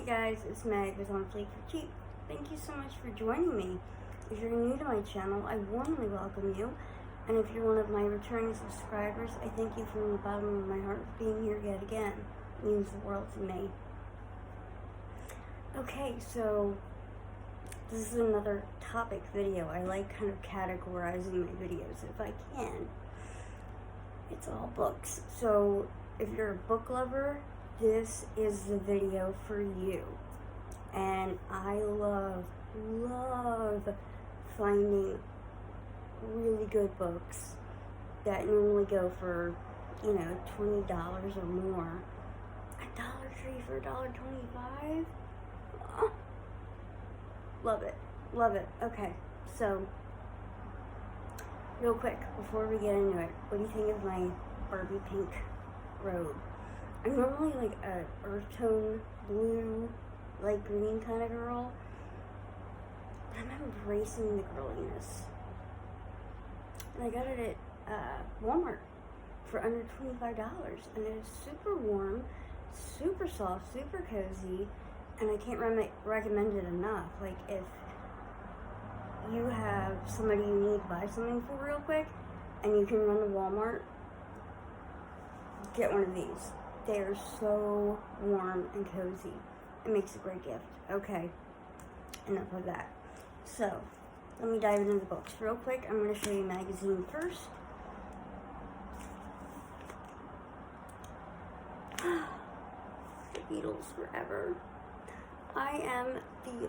Hey guys, it's Meg with On Fleek for Cheap. Thank you so much for joining me. If you're new to my channel, I warmly welcome you. And if you're one of my returning subscribers, I thank you from the bottom of my heart for being here yet again. It means the world to me. Okay, so this is another topic video. I like kind of categorizing my videos if I can. It's all books. So if you're a book lover, this is the video for you. And I love finding really good books that normally go for, $20 or more. At Dollar Tree for $1.25? Oh, love it. Okay, so real quick before we get into it, what do you think of my Barbie pink robe? I'm normally like a earth tone blue, light green kind of girl. I'm embracing the girliness. And I got it at Walmart for under $25. And it is super warm, super soft, super cozy. And I can't recommend it enough. Like, if you have somebody you need to buy something for real quick, and you can run to Walmart, get one of these. They are so warm and cozy. It makes a great gift. Okay, enough of that. So, let me dive into the books real quick. I'm going to show you a magazine first. The Beatles forever. I am the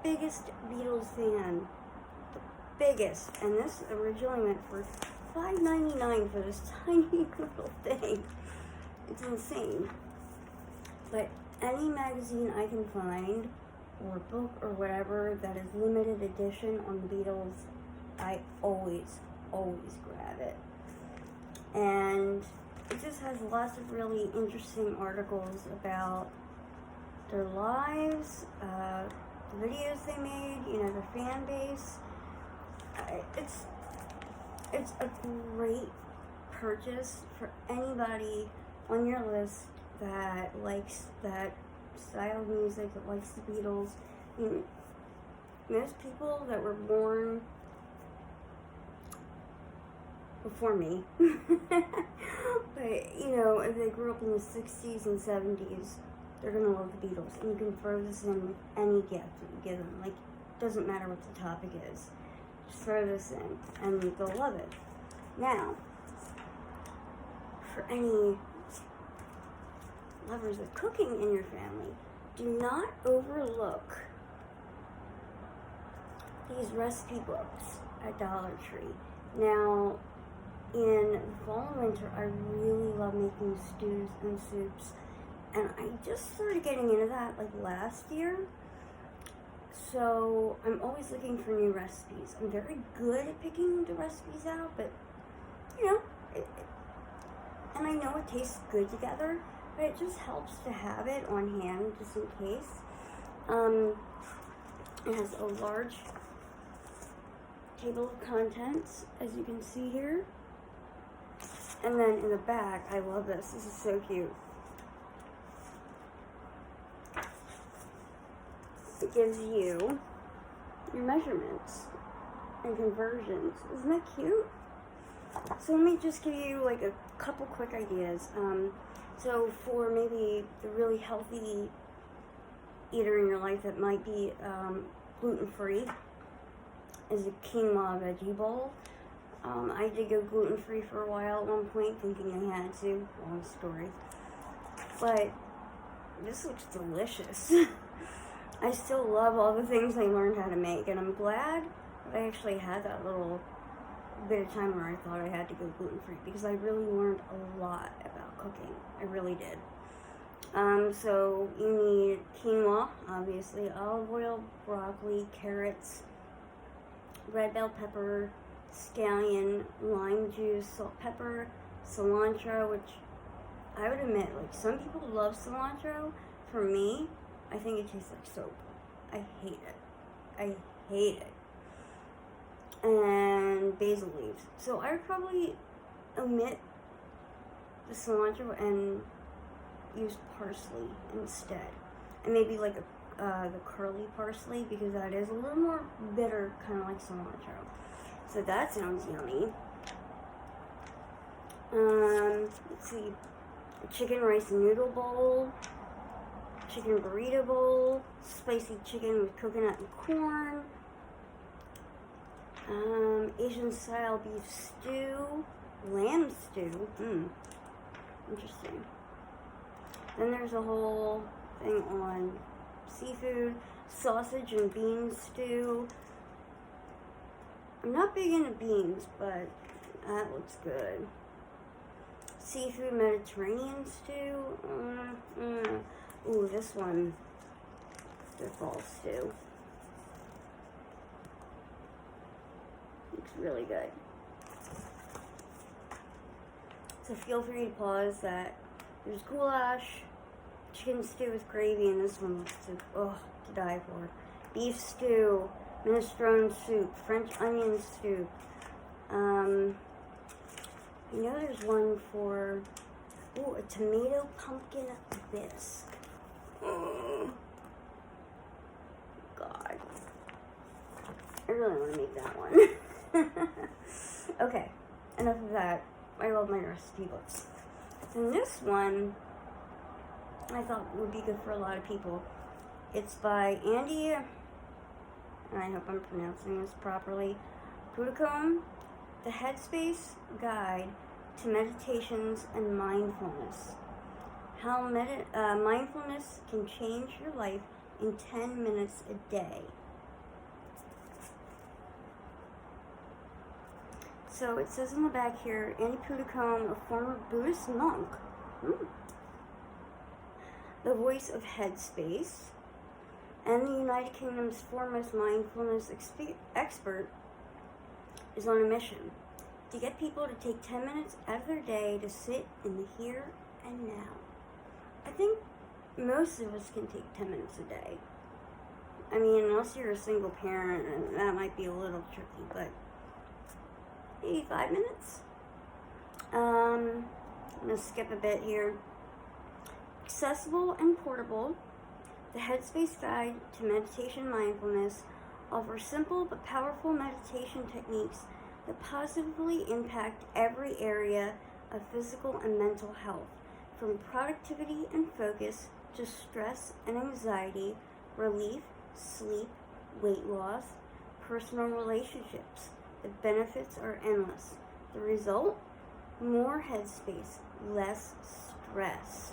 biggest Beatles fan. The biggest. And this originally went for $5.99 for this tiny little thing. It's insane. But any magazine I can find, or book, or whatever, that is limited edition on the Beatles, I always grab it. And it just has lots of really interesting articles about their lives, the videos they made, their fan base. It's a great purchase for anybody on your list that likes that style of music, that likes the Beatles. Most people that were born before me, but if they grew up in the 60s and 70s, they're gonna love the Beatles. And you can throw this in with any gift that you give them. Like, it doesn't matter what the topic is. Just throw this in, and they'll love it. Now, for any lovers of cooking in your family, do not overlook these recipe books at Dollar Tree. Now, in the fall and winter, I really love making stews and soups, and I just started getting into that like last year. So I'm always looking for new recipes. I'm very good at picking the recipes out, but and I know it tastes good together, but it just helps to have it on hand just in case. It has a large table of contents, as you can see here. And then in the back, I love this. This is so cute. It gives you your measurements and conversions. Isn't that cute? So let me just give you like a couple quick ideas. So for maybe the really healthy eater in your life that might be gluten-free, is a quinoa veggie bowl. I did go gluten-free for a while at one point, thinking I had to. Long story. But this looks delicious. I still love all the things I learned how to make, and I'm glad that I actually had that little bit of time where I thought I had to go gluten-free, because I really learned a lot about cooking. I really did. So you need quinoa, obviously, olive oil, broccoli, carrots, red bell pepper, scallion, lime juice, salt, pepper, cilantro, which I would admit, like, some people love cilantro. For me, I think it tastes like soap. I hate it. And basil leaves. So I would probably omit the cilantro and use parsley instead. And maybe like the curly parsley, because that is a little more bitter, kind of like cilantro. So that sounds yummy. Let's see, a chicken rice noodle bowl, chicken burrito bowl, spicy chicken with coconut and corn, Asian style beef stew, lamb stew, interesting. Then there's a whole thing on seafood, sausage and bean stew. I'm not big into beans, but that looks good. Seafood Mediterranean stew. Ooh, this one. Football stew. Looks really good. So feel free to pause that. There's goulash, chicken stew with gravy, and this one looks to die for. Beef stew, minestrone soup, French onion soup. I know there's one for, a tomato pumpkin bisque. God. I really want to make that one. Okay, enough of that. I love my recipe books. And this one, I thought would be good for a lot of people. It's by Andy, and I hope I'm pronouncing this properly, Puddicombe, The Headspace Guide to Meditations and Mindfulness. How mindfulness can change your life in 10 minutes a day. So it says in the back here, Andy Puddicombe, a former Buddhist monk, the voice of Headspace, and the United Kingdom's foremost mindfulness expert, is on a mission to get people to take 10 minutes out of their day to sit in the here and now. I think most of us can take 10 minutes a day. I mean, unless you're a single parent, and that might be a little tricky, but maybe 5 minutes. I'm going to skip a bit here. Accessible and portable, the Headspace Guide to Meditation Mindfulness offers simple but powerful meditation techniques that positively impact every area of physical and mental health, from productivity and focus to stress and anxiety, relief, sleep, weight loss, personal relationships. The benefits are endless. The result? More headspace, less stress.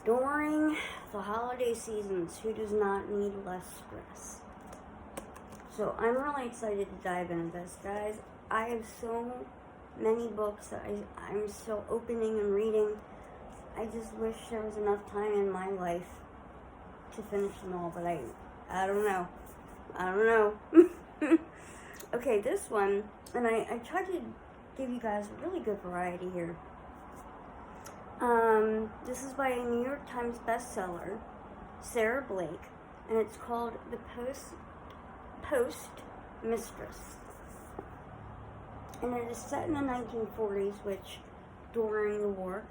During the holiday seasons, who does not need less stress? So I'm really excited to dive into this, guys. I have so many books that I'm still opening and reading. I just wish there was enough time in my life to finish them all, but I don't know. Okay, this one, and I tried to give you guys a really good variety here. This is by a New York Times bestseller, Sarah Blake, and it's called The Post Mistress. And it is set in the 1940s, which, during the war,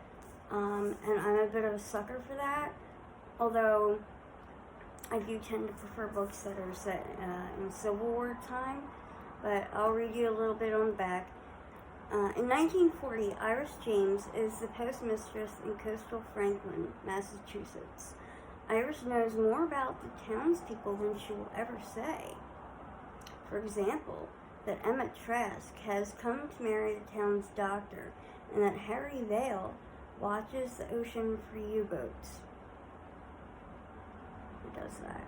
and I'm a bit of a sucker for that, although I do tend to prefer books that are set in Civil War time, but I'll read you a little bit on the back. In 1940, Iris James is the postmistress in coastal Franklin, Massachusetts. Iris knows more about the townspeople than she will ever say. For example, that Emma Trask has come to marry the town's doctor, and that Harry Vale watches the ocean for U-boats. Who does that?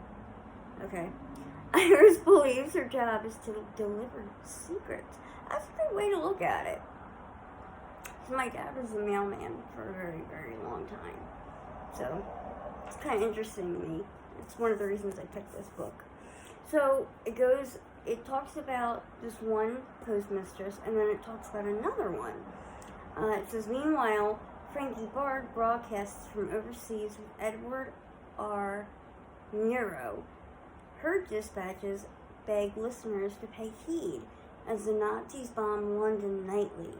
Okay. Iris believes her job is to deliver secrets. That's a good way to look at it. So my dad was a mailman for a very, very long time. So it's kind of interesting to me. It's one of the reasons I picked this book. So it talks about this one postmistress, and then it talks about another one. It says, meanwhile, Frankie Bard broadcasts from overseas with Edward R. Murrow. Her dispatches beg listeners to pay heed as the Nazis bomb London nightly.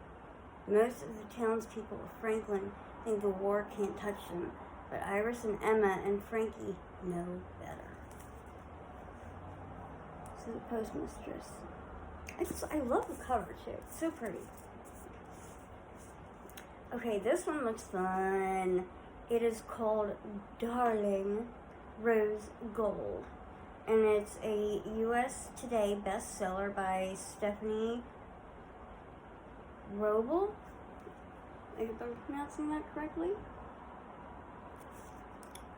Most of the townspeople of Franklin think the war can't touch them, but Iris and Emma and Frankie know better. So the postmistress. I love the cover too. It's so pretty. Okay, this one looks fun. It is called Darling Rose Gold. And it's a U.S. Today bestseller by Stephanie Roble. I hope I'm pronouncing that correctly.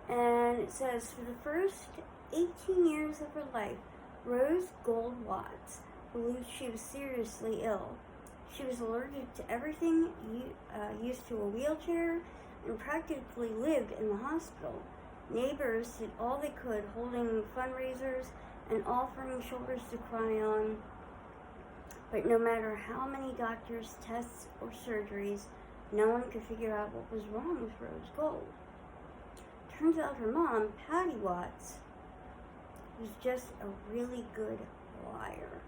And it says, for the first 18 years of her life, Rose Gold Watts believed she was seriously ill. She was allergic to everything, used to a wheelchair, and practically lived in the hospital. Neighbors did all they could, holding fundraisers and offering shoulders to cry on. But no matter how many doctors' tests or surgeries, no one could figure out what was wrong with Rose Gold. Turns out her mom, Patty Watts, was just a really good liar.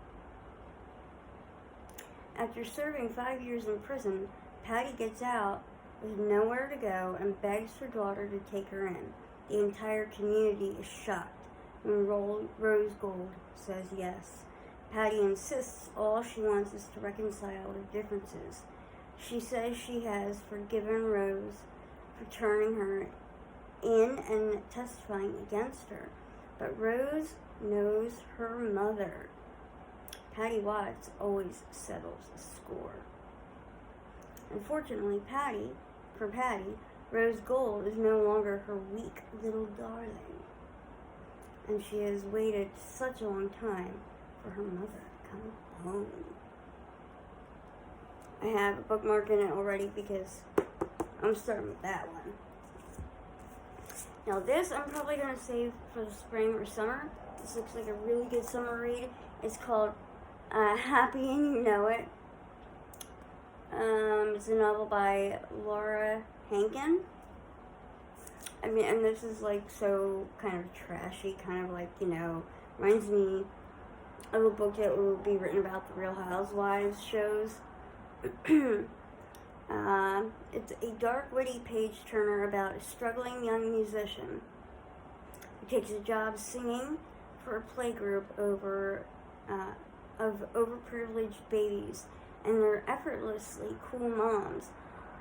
After serving 5 years in prison, Patty gets out with nowhere to go and begs her daughter to take her in. The entire community is shocked when Rose Gold says yes. Patty insists all she wants is to reconcile their differences. She says she has forgiven Rose for turning her in and testifying against her, but Rose knows her mother. Patty Watts always settles the score. Unfortunately, for Patty, Rose Gold is no longer her weak little darling, and she has waited such a long time for her mother to come home. I have a bookmark in it already because I'm starting with that one. Now this I'm probably going to save for the spring or summer. This looks like a really good summer read. It's called Happy and You Know It. It's a novel by Laura Hankin. I mean, and this is like so kind of trashy, kind of like, reminds me of a book that will be written about the Real Housewives shows. It's a dark, witty page-turner about a struggling young musician who takes a job singing for a playgroup of overprivileged babies and their effortlessly cool moms,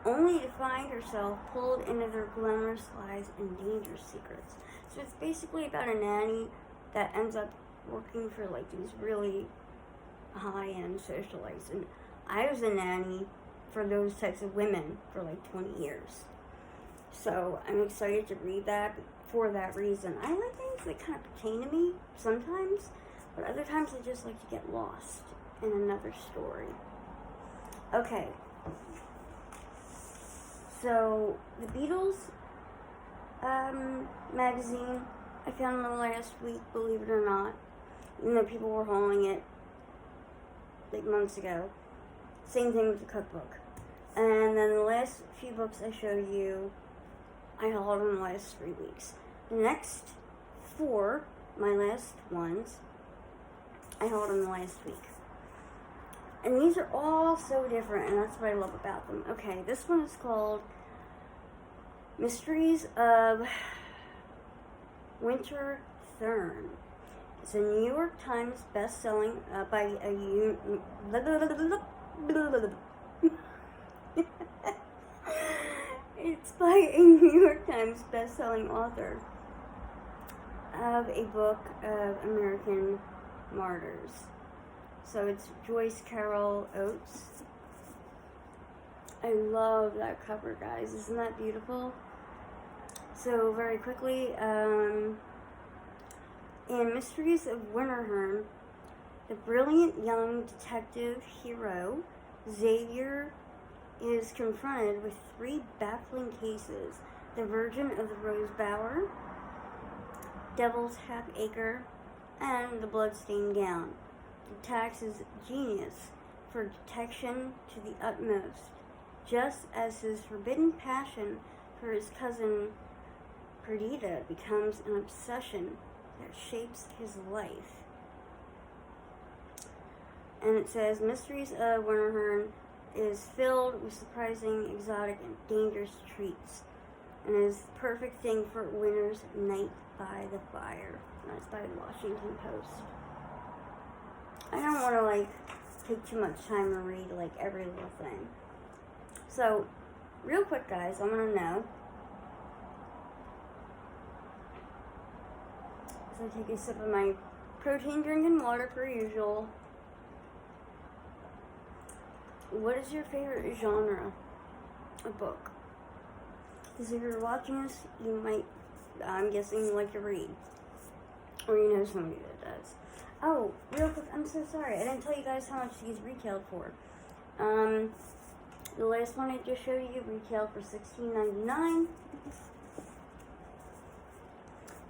only to find herself pulled into their glamorous lies and dangerous secrets. So it's basically about a nanny that ends up working for like these really high-end socialites. And I was a nanny for those types of women for like 20 years. So I'm excited to read that for that reason. I like things that kind of pertain to me sometimes, but other times I just like to get lost in another story. Okay. So, the Beatles magazine, I found them last week, believe it or not. Even though people were hauling it like months ago. Same thing with the cookbook. And then the last few books I showed you, I hauled in the last 3 weeks. The next 4, my last ones, I hauled in the last week. And these are all so different, and that's what I love about them. Okay, this one is called Mysteries of Winter Thurn. It's a New York Times best-selling by a It's by a New York Times best-selling author of a book of American martyrs. So it's Joyce Carol Oates. I love that cover, guys. Isn't that beautiful? So very quickly, in Mysteries of Winterhurn, the brilliant young detective hero, Xavier, is confronted with 3 baffling cases: the Virgin of the Rose Bower, Devil's Half-Acre, and the Bloodstained Gown. He taxes genius for detection to the utmost, just as his forbidden passion for his cousin Perdita becomes an obsession that shapes his life. And it says, Mysteries of Winterhurn is filled with surprising, exotic, and dangerous treats. and is the perfect thing for winter's night by the fire. That's by the Washington Post. I don't want to like take too much time to read like every little thing. So, real quick, guys, I want to know. So I take a sip of my protein drink and water per usual. What is your favorite genre of book? Because if you're watching this, you might, I'm guessing you like to read. Or you know somebody that does. Oh, real quick, I'm so sorry. I didn't tell you guys how much these retailed for. The last one I just showed you retailed for $16.99.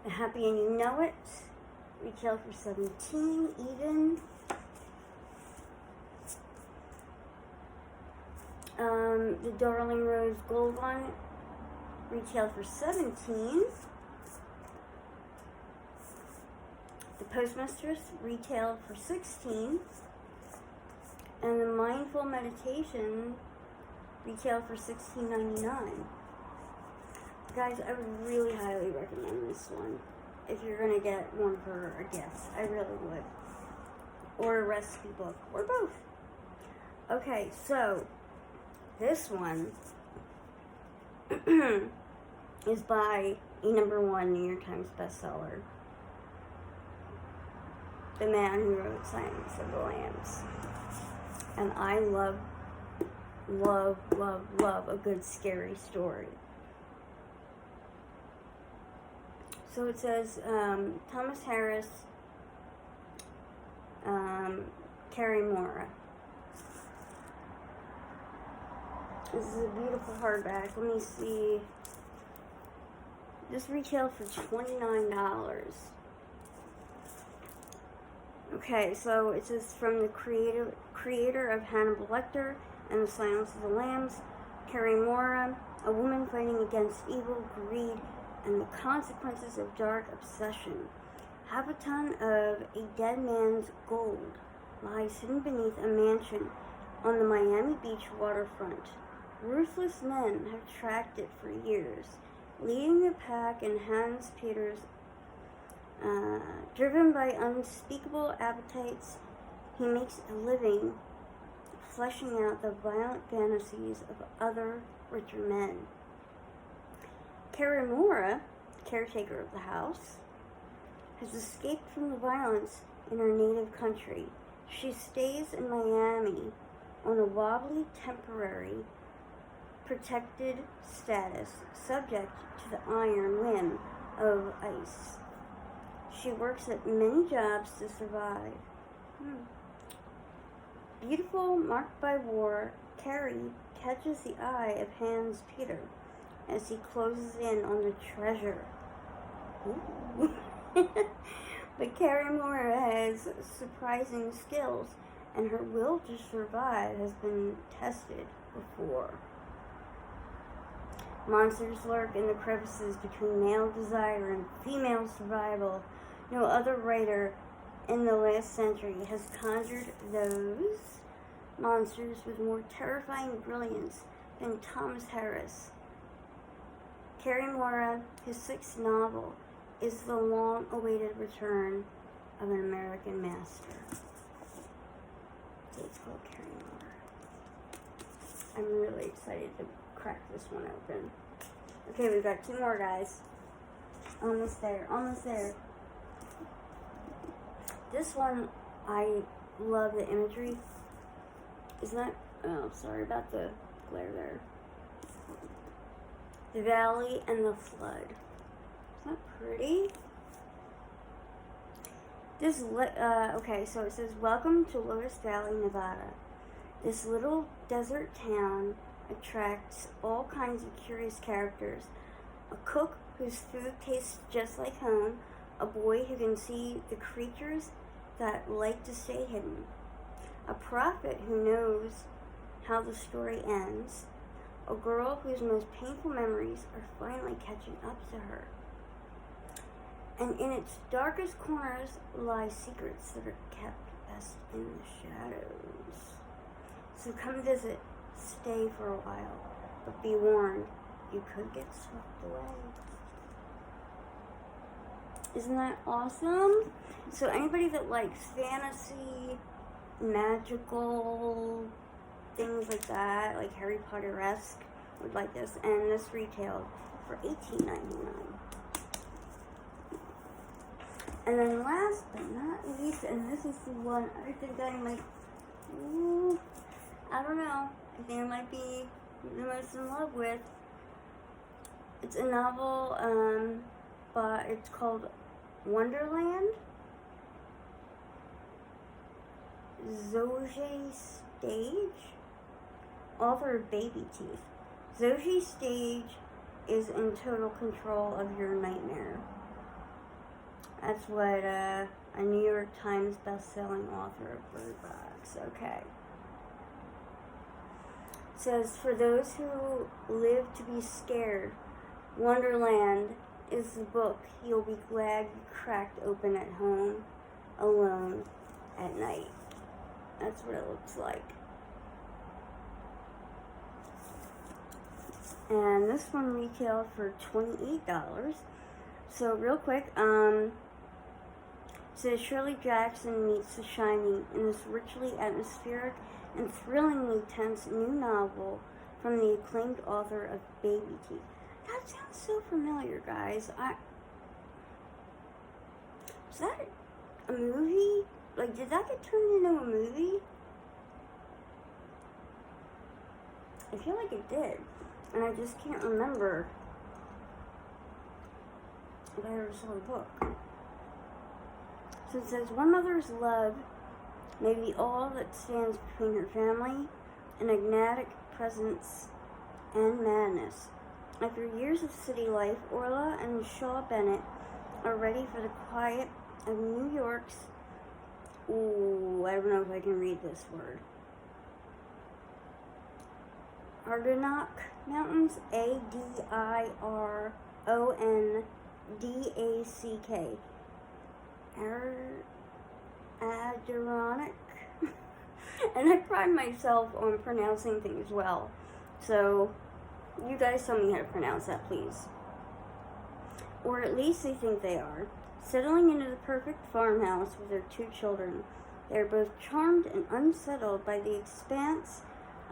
Happy and You Know It retailed for $17 even. The Darling Rose Gold one retailed for $17. The Postmistress retailed for $16. And the Mindful Meditation retailed for $16.99. Guys, I would really highly recommend this one if you're going to get one for a gift. I really would. Or a recipe book. Or both. Okay, so this one is by a #1 New York Times bestseller. The man who wrote Silence of the Lambs. And I love a good scary story. So it says Thomas Harris, Carrie Mora. This is a beautiful hardback. Let me see. This retailed for $29. Okay, so it says from the creator of Hannibal Lecter and The Silence of the Lambs, Carrie Mora, a woman fighting against evil, greed, and the consequences of dark obsession. Half a ton of a dead man's gold lies hidden beneath a mansion on the Miami Beach waterfront. Ruthless men have tracked it for years, leading the pack in Hans Peter's. Driven by unspeakable appetites, he makes a living fleshing out the violent fantasies of other richer men. Carrie Mora, caretaker of the house, has escaped from the violence in her native country. She stays in Miami on a wobbly temporary protected status, subject to the iron whim of ICE. She works at many jobs to survive. Beautiful, marked by war, Carrie catches the eye of Hans Peter as he closes in on the treasure. But Carrie Mora has surprising skills, and her will to survive has been tested before. Monsters lurk in the crevices between male desire and female survival. No other writer in the last century has conjured those monsters with more terrifying brilliance than Thomas Harris. Carrie Mora, his 6th novel, is the long-awaited return of an American master. So it's called Carrie Mora. I'm really excited to crack this one open. Okay, we've got 2 more, guys. Almost there. This one, I love the imagery. Isn't that? Oh, sorry about the glare there. The Valley and the Flood. Isn't that pretty? Okay, so it says, welcome to Lotus Valley, Nevada. This little desert town attracts all kinds of curious characters. A cook whose food tastes just like home, a boy who can see the creatures that like to stay hidden, a prophet who knows how the story ends, a girl whose most painful memories are finally catching up to her. And in its darkest corners lie secrets that are kept best in the shadows. So come visit, stay for a while, but be warned, you could get swept away. Isn't that awesome? So anybody that likes fantasy, magical, things like that, like Harry Potter-esque, would like this. And this retailed for $18.99. And then last but not least, and this is the one I think I might, I don't know, I think I might be the most in love with. It's a novel, but it's called Wonderland. Zoe Stage, author of Baby Teeth. Zoe Stage is in total control of your nightmare. That's what a New York Times best-selling author of Bird Box. Okay. It says, for those who live to be scared, Wonderland is the book you'll be glad you cracked open at home, alone, at night. That's what it looks like. And this one retailed for $28. So real quick, says Shirley Jackson meets The Shining in this richly atmospheric and thrillingly tense new novel from the acclaimed author of Baby Teeth. That sounds so familiar, guys. Is that a movie? Like, did that get turned into a movie? I feel like it did. And I just can't remember if I ever saw the book. So it says, one mother's love may be all that stands between her family, an enigmatic presence, and madness. After years of city life, Orla and Shaw Bennett are ready for the quiet of New York's, I don't know if I can read this word, Adirondack Mountains, Adirondack, Adirondack, and I pride myself on pronouncing things well, so you guys tell me how to pronounce that, please. Or at least they think they are. Settling into the perfect farmhouse with their 2 children, they are both charmed and unsettled by the expanse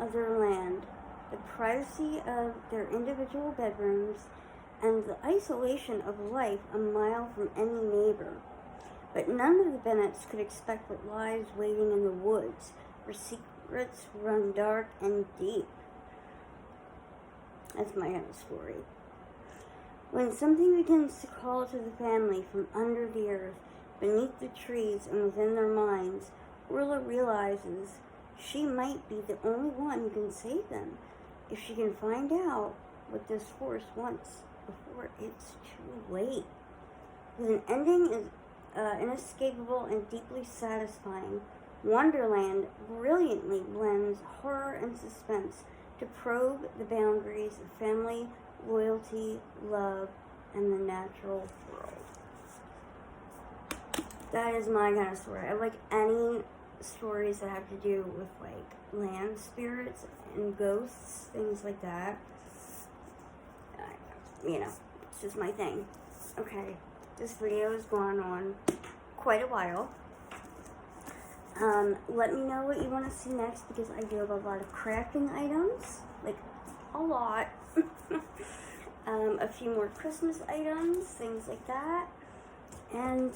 of their land, the privacy of their individual bedrooms, and the isolation of life a mile from any neighbor. But none of the Bennetts could expect what lies waiting in the woods, where secrets run dark and deep. That's my kind of story. When something begins to call to the family from under the earth, beneath the trees and within their minds, Orla realizes she might be the only one who can save them if she can find out what this force wants before it's too late. With an ending inescapable and deeply satisfying, Wonderland brilliantly blends horror and suspense to probe the boundaries of family, loyalty, love, and the natural world. That is my kind of story. I like any stories that have to do with, like, land spirits and ghosts, things like that. It's just my thing. Okay, this video has gone on quite a while. Let me know what you want to see next, because I do have a lot of crafting items, like a lot. A few more Christmas items, things like that. And,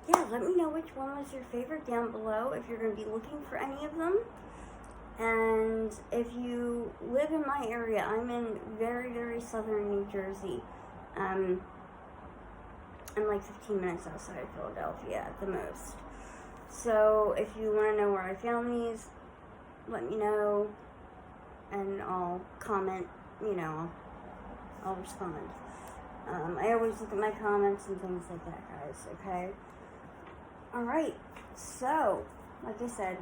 yeah, let me know which one was your favorite down below if you're going to be looking for any of them. And if you live in my area, I'm in very, very southern New Jersey. I'm like 15 minutes outside of Philadelphia at the most. So if you want to know where I found these, let me know, and I'll comment, I'll respond. I always look at my comments and things like that, guys, okay? Alright, so, like I said,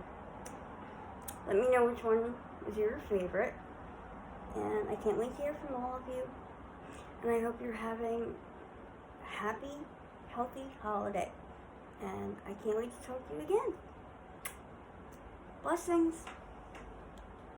let me know which one was your favorite, and I can't wait to hear from all of you, and I hope you're having a happy, healthy holiday, and I can't wait to talk to you again. Blessings.